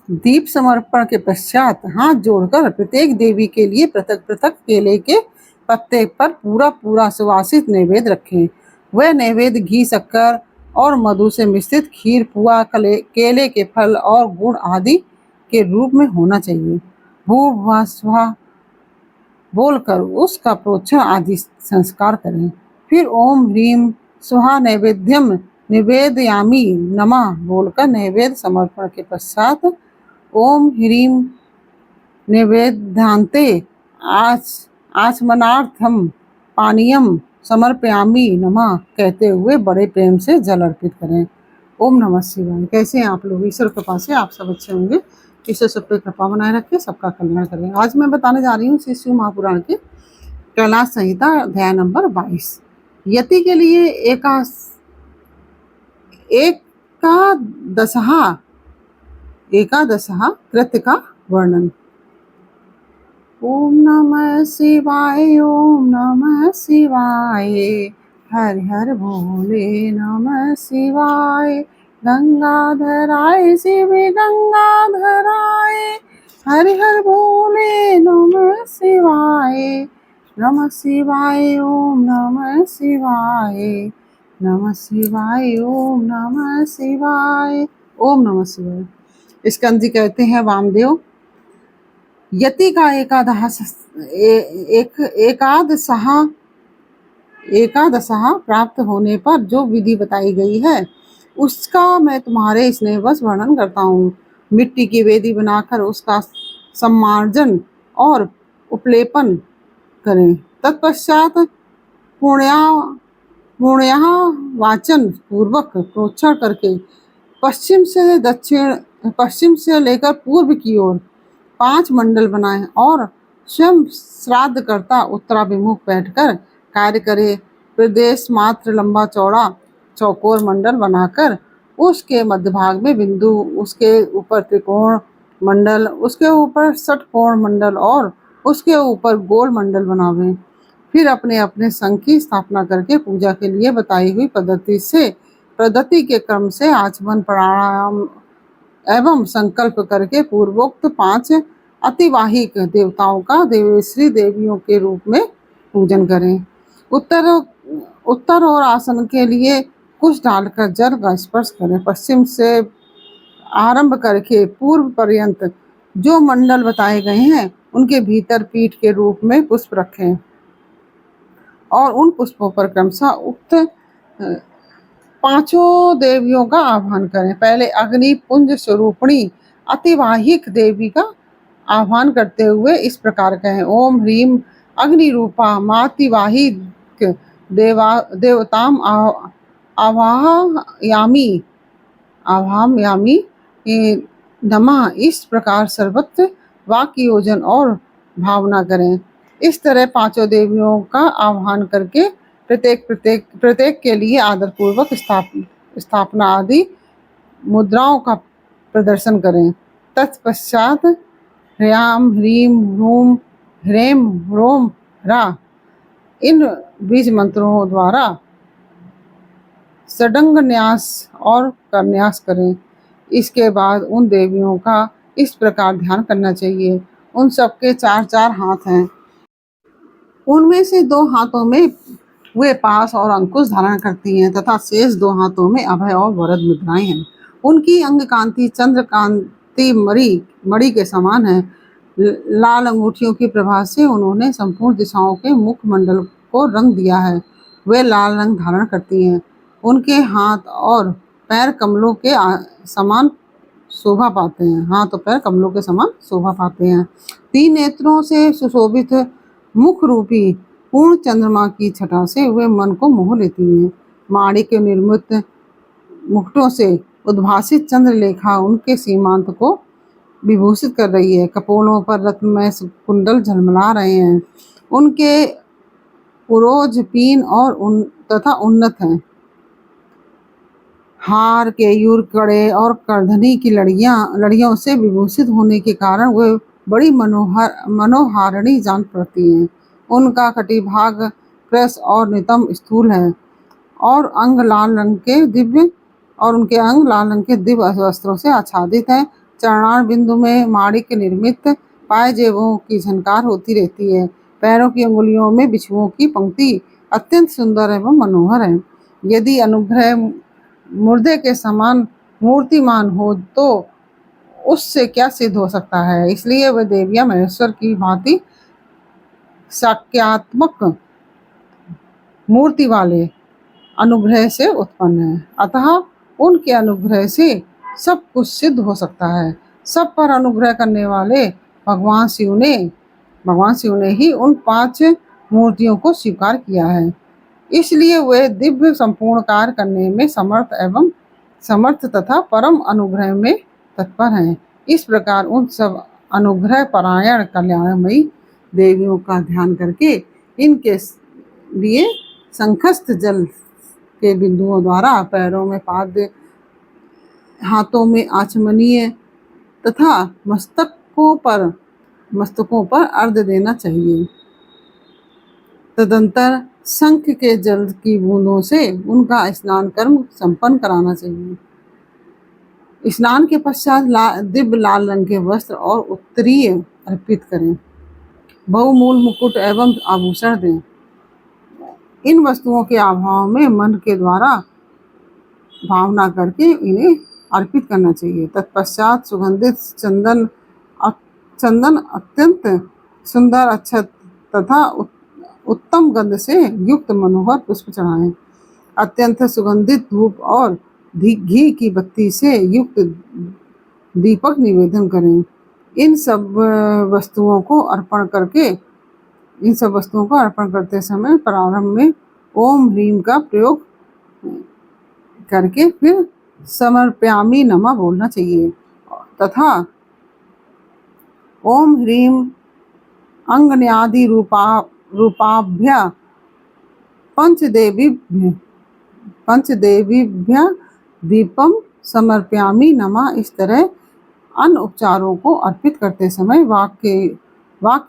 दीप समर्पण के पश्चात हाथ जोड़कर प्रत्येक देवी के लिए पृथक पृथक केले के पत्ते पर पूरा पूरा सुवासित नैवेद्य रखें। वह नैवेद्य घी, शक्कर और मधु से मिश्रित खीर, पुआ, केले के फल और गुड़ आदि के रूप में होना चाहिए। भूर्भुवः स्वः बोलकर उसका प्रोक्षण आदि संस्कार करें। फिर ओम ह्रीं स्वाहा नैवेद्यम निवेदयामि नमः बोलकर नैवेद्य समर्पण के पश्चात ओम ह्रीं निवेद्यान्ते आचमनार्थम पानीयम समर्पयामि नमः कहते हुए बड़े प्रेम से जल अर्पित करें। ओम नमः शिवाय। कैसे हैं आप लोग? ईश्वर कृपा से आप सब अच्छे होंगे। ईश्वर सब पे कृपा बनाए रखे, सबका कल्याण करें। आज मैं बताने जा रही हूँ श्री शिव महापुराण के कैलाश संहिता अध्याय नंबर 22 यति के लिए एकादशः कृत्य का वर्णन। ओम नमः शिवाय, ओम नमः शिवाय, हर हर भोले नमः शिवाय, गंगाधराय शिव गंगाधराय, हर हर भोले नमः शिवाय, नमः शिवाय, ओम नमः शिवाय, नमः शिवाय, ओम नमः शिवाय, ओम नमः शिवाय। स्कंद जी कहते हैं वामदेव, यति का एकादशः प्राप्त होने पर जो विधि बताई गई है उसका मैं तुम्हारे स्नेहवश वर्णन करता हूँ। मिट्टी की वेदी बनाकर उसका सम्मार्जन और उपलेपन करें। तत्पश्चात पुण्या वाचन पूर्वक प्रोक्षण करके पश्चिम से लेकर पूर्व की ओर 5 मंडल बनाएं और स्वयं श्राद्ध करता उत्तराभिमुख बैठकर कार्य करे। प्रदेश मात्र लंबा चौड़ा चौकोर मंडल बनाकर उसके मध्य भाग में बिंदु, उसके ऊपर त्रिकोण मंडल, उसके ऊपर षटकोण मंडल और उसके ऊपर गोल मंडल बनावें। फिर अपने अपने संघ की स्थापना करके पूजा के लिए बताई हुई पद्धति के क्रम से आचमन, प्राणायाम एवं संकल्प करके पूर्वोक्त 5 अतिवाहिक देवताओं का देवेश्वरी देवियों के रूप में पूजन करें। उत्तर और आसन के लिए कुछ डालकर जल का स्पर्श करें। पश्चिम से आरंभ करके पूर्व पर्यंत जो मंडल बताए गए हैं उनके भीतर पीठ के रूप में पुष्प रखें और उन पुष्पों पर क्रमशः उक्त 5 देवियों का आह्वान करें। पहले अग्नि पुंज स्वरूपिणी अतिवाहिक देवी का आह्वान करते हुए इस प्रकार कहें। ओम ह्रीं अग्नि रूपा मातिवाहिक देवताम आवाहयामि नमः। इस प्रकार सर्वत्र वाक्य योजन और भावना करें। इस तरह 5 देवियों का आह्वान करके प्रत्येक के लिए आदर पूर्वक स्थापना आदि मुद्राओं का प्रदर्शन करें। तत्पश्चात ह्राम ह्रीं ह्रूम ह्रें ह्रोम ह्रा इन बीज मंत्रों द्वारा षडंग न्यास और करन्यास करें। इसके बाद उन देवियों का इस प्रकार ध्यान करना चाहिए। उन सबके 4 हाथ हैं। उनमें से 2 हाथों में वे पास और अंकुश धारण करती हैं तथा शेष 2 हाथों में अभय और वरद मुद्राएं हैं। उनकी अंग कांति चंद्र कांति मणि के समान है। लाल अंगूठियों की प्रभा से उन्होंने संपूर्ण दिशाओं के मुखमंडल को रंग दिया है। वे लाल रंग धारण करती हैं। उनके हाथ और पैर कमलों के समान शोभा पाते हैं। हाथ और पैर कमलों के समान शोभा पाते हैं। 3 नेत्रों से सुशोभित मुख रूपी पूर्ण चंद्रमा की छटा से वे मन को मोह लेती हैं। माणिक निर्मित मुकुटों से उद्भासित चंद्रलेखा उनके सीमांत को विभूषित कर रही है। कपोलों पर रत्नमय कुंडल झलमला रहे हैं। उनके उरोज पीन और तथा उन्नत हैं। हार, केयूर, कड़े और करधनी की लड़ियों से विभूषित होने के कारण वे बड़ी मनोहारिणी जान पड़ती हैं। उनका कटिभाग कृश और नितंब स्थूल है और उनके अंग लाल रंग के दिव्य वस्त्रों से आच्छादित हैं। चरणार बिंदु में माणिक्य निर्मित पायजेबों की झनकार होती रहती है। पैरों की अंगुलियों में बिच्छुओं की पंक्ति अत्यंत सुंदर एवं मनोहर है। यदि अनुग्रह मुर्दे के समान मूर्तिमान हो तो उससे क्या सिद्ध हो सकता है। इसलिए वह देवियां महेश्वर की भांति साक्यात्मक मूर्ति वाले अनुग्रह से उत्पन्न है। अतः उनके अनुग्रह से सब कुछ सिद्ध हो सकता है। सब पर अनुग्रह करने वाले भगवान शिव ने ही उन 5 मूर्तियों को स्वीकार किया है। इसलिए वे दिव्य संपूर्ण कार्य करने में समर्थ तथा परम अनुग्रह में तत्पर हैं। इस प्रकार उन सब अनुग्रह परायण कल्याणमयी देवियों का ध्यान करके इनके लिए संखस्थ जल के बिंदुओं द्वारा पैरों में पाद्य, हाथों में आचमनीय तथा मस्तकों पर अर्घ्य देना चाहिए। तदंतर शंख के जल की बूंदों से उनका स्नान कर्म संपन्न कराना चाहिए। स्नान के पश्चात दिव्य लाल रंग के वस्त्र और उत्तरीय अर्पित करें। बहुमूल मुकुट एवं आभूषण दें। इन वस्तुओं के अभाव में मन के द्वारा भावना करके इन्हें अर्पित करना चाहिए। तत्पश्चात सुगंधित चंदन अत्यंत सुंदर अक्षत तथा उत्तम गंध से युक्त मनोहर पुष्प चढ़ाएं। अत्यंत सुगंधित धूप और घी की बत्ती से युक्त दीपक निवेदन करें। इन सब वस्तुओं को अर्पण करते समय प्रारंभ में ओम ह्रीम का प्रयोग करके फिर समर्पयामि नमः बोलना चाहिए तथा ओम ह्रीम अंगन्यादि रूपाभ्य पंचदेवीभ्य दीपम समर्पयामि नमः। इस तरह अन्य उपचारों को अर्पित करते समय वाक्य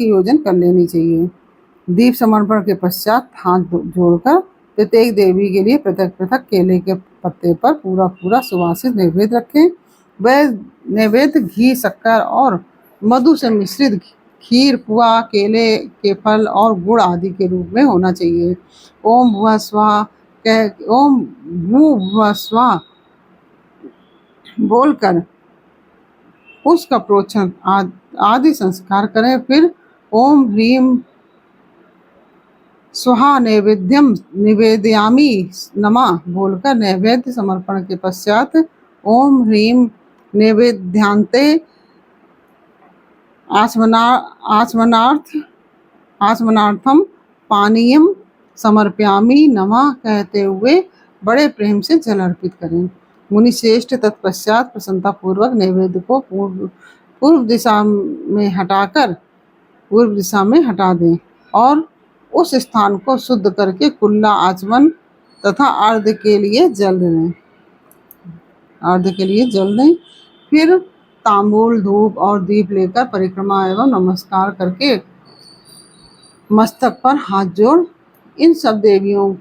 योजन कर लेनी चाहिए। दीप समर्पण के पश्चात हाथ जोड़कर प्रत्येक देवी के लिए पृथक केले के पत्ते पर पूरा सुवासित नैवेद्य रखें। वह नैवेद्य घी, शक्कर और मधु से मिश्रित खीर, पुआ, केले के फल और गुड़ आदि के रूप में होना चाहिए। ओम भुवः स्वः बोलकर उसका प्रोक्षण आदि संस्कार करें। फिर ओम ह्रीम स्वाहा निवेदयामि नमः बोलकर नैवेद्य समर्पण के पश्चात ओम ह्रीम नैवेद्यांते आचमनार्थम पानीयम समर्पयामि नमः कहते हुए बड़े प्रेम से जल अर्पित करें। मुनि श्रेष्ठ तत्पश्चात प्रसन्नता पूर्वक नैवेद्य को पूर्व दिशा में हटा दें और उस स्थान को शुद्ध करके कुल्ला आचमन तथा अर्घ्य के लिए जल दें। फिर तांबूल, धूप और दीप लेकर परिक्रमा एवं नमस्कार करके मस्तक पर हाथ जोड़ इन सब देवियों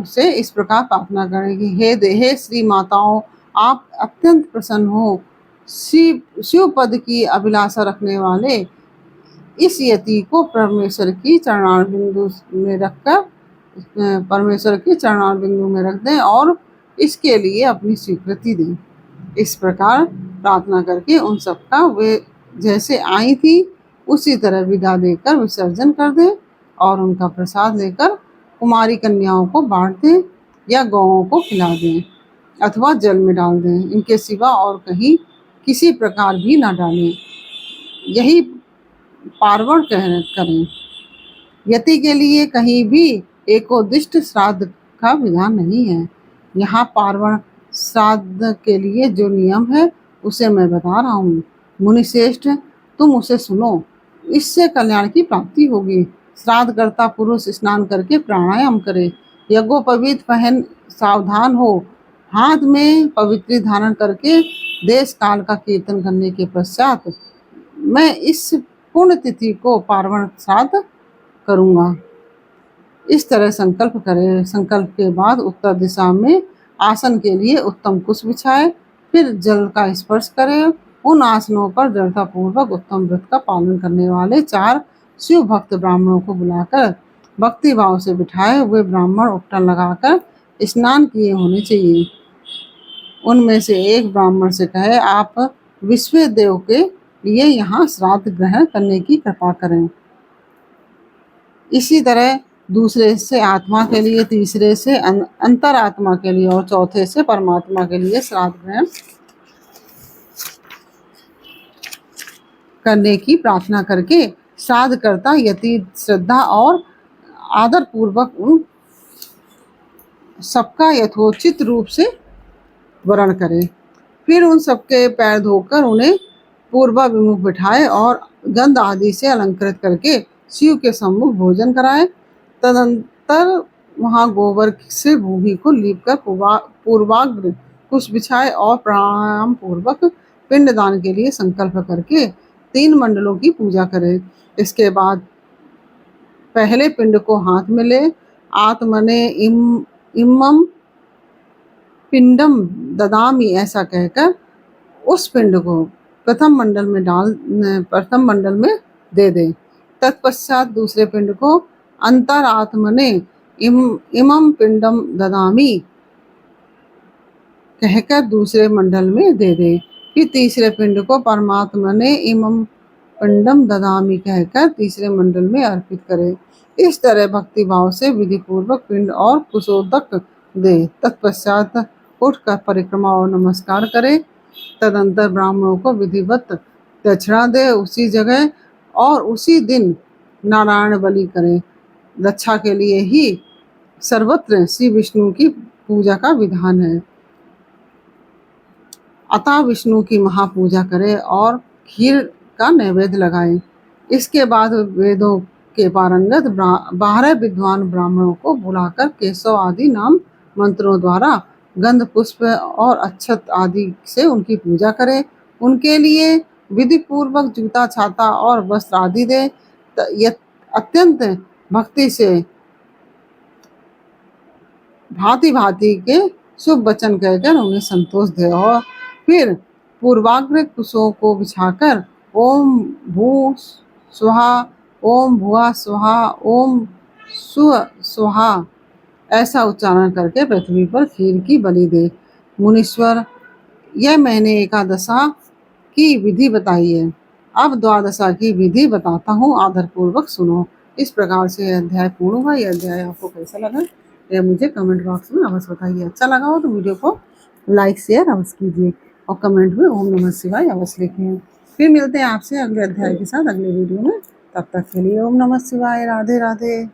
से इस प्रकार प्रार्थना करें कि हे श्री माताओं, आप अत्यंत प्रसन्न हो। शिव पद की अभिलाषा रखने वाले इस यति को परमेश्वर की चरणार बिंदु में रख दें और इसके लिए अपनी स्वीकृति दें। इस प्रकार प्रार्थना करके उन सबका वे जैसे आई थी उसी तरह विदा देकर विसर्जन कर दें और उनका प्रसाद लेकर कुमारी कन्याओं को बांट दें या गौओं को खिला दें अथवा जल में डाल दें। इनके सिवा और कहीं किसी प्रकार भी न डालें। यही पार्वण करें। यति के लिए कहीं भी एकोदिष्ट श्राद्ध का विधान नहीं है। यहाँ पार्वण श्राद्ध के लिए जो नियम है उसे मैं बता रहा हूँ। मुनिश्रेष्ठ, तुम उसे सुनो, इससे कल्याण की प्राप्ति होगी। श्राद्ध करता पुरुष स्नान करके प्राणायाम करे, यज्ञोपवीत पहन सावधान हो, हाथ में पवित्री धारण करके देश काल का कीर्तन करने के पश्चात मैं इस पुण्य तिथि को पार्वण श्राद्ध करूँगा। इस तरह संकल्प करें। संकल्प के बाद उत्तर दिशा में आसन के लिए उत्तम कुश बिछाए, फिर जल का स्पर्श करें उन आसनों पर दृढ़तापूर्वक उत्तम व्रत का पालन करने वाले 4 शिव भक्त ब्राह्मणों को बुलाकर भक्ति भाव से बिठाए हुए ब्राह्मण उपटन लगाकर स्नान किए होने चाहिए। उनमें से एक ब्राह्मण से कहे, आप विश्व देव के लिए यहाँ श्राद्ध ग्रहण करने की कृपा करें। इसी तरह दूसरे से आत्मा के लिए, तीसरे से अंतरात्मा के लिए और चौथे से परमात्मा के लिए श्राद्ध ग्रहण करने की प्रार्थना करके श्राद्ध करता यति श्रद्धा और आदर पूर्वक उन सबका यथोचित रूप से वरण करे। फिर उन सबके पैर धोकर उन्हें पूर्वाभिमुख बिठाए और गंध आदि से अलंकृत करके शिव के सम्मुख भोजन कराए। तदंतर वहां गोबर से भूमि को लीपकर पूर्वाग्र कुश बिछाए और प्राणायाम पूर्वक पिंडदान के लिए संकल्प करके 3 मंडलों की पूजा करे। इसके बाद पहले पिंड को हाथ में ले आत्मने इमम पिंडम ददामी ऐसा कहकर उस पिंड को प्रथम मंडल में दे दे। तत्पश्चात दूसरे पिंड को अंतरात्मने इमम पिंडम ददामी कहकर दूसरे मंडल में दे दे। फिर तीसरे पिंड को परमात्मने इमम पिंडम ददामी कहकर तीसरे मंडल में अर्पित करे। इस तरह भक्ति भाव से विधि पूर्वक पिंड और कुशोदक दे। तत्पश्चात उठकर परिक्रमा और नमस्कार करे। तदंतर ब्राह्मणों को विधिवत दक्षिणा दे उसी जगह और उसी दिन नारायण बलि करे। रक्षा के लिए ही सर्वत्र श्री विष्णु की पूजा का विधान है। अतः विष्णु की महापूजा करे और खीर का नैवेद्य लगाए। इसके बाद वेदों के पारंगत 12 विद्वान ब्राह्मणों को बुलाकर केशव आदि नाम मंत्रों द्वारा गंध पुष्प और अक्षत आदि से उनकी पूजा करे। उनके लिए विधि पूर्वक जूता छाता और वस्त्र आदि दे। अत्यंत भक्ति से भांति भांति के शुभ वचन कहकर उन्हें संतोष दे और फिर पूर्वाग्र कुशों को बिछाकर ओम भू स्वाहा, ओम भुआ स्वाहा, ओम सुह स्वाहा ऐसा उच्चारण करके पृथ्वी पर खीर की बलि दे। मुनीश्वर, यह मैंने एकादशा की विधि बताई है। अब द्वादशा की विधि बताता हूँ, आदर पूर्वक सुनो। इस प्रकार से यह अध्याय पूर्ण हुआ। यह अध्याय आपको कैसा लगा यह मुझे कमेंट बॉक्स में अवश्य बताइए। अच्छा लगा हो तो वीडियो को लाइक शेयर अवश्य कीजिए और कमेंट में ओम नमः शिवाय अवश्य लिखिए। फिर मिलते हैं आपसे अगले अध्याय के साथ अगले वीडियो में। तब तक के लिए ओम नमः शिवाय। राधे राधे।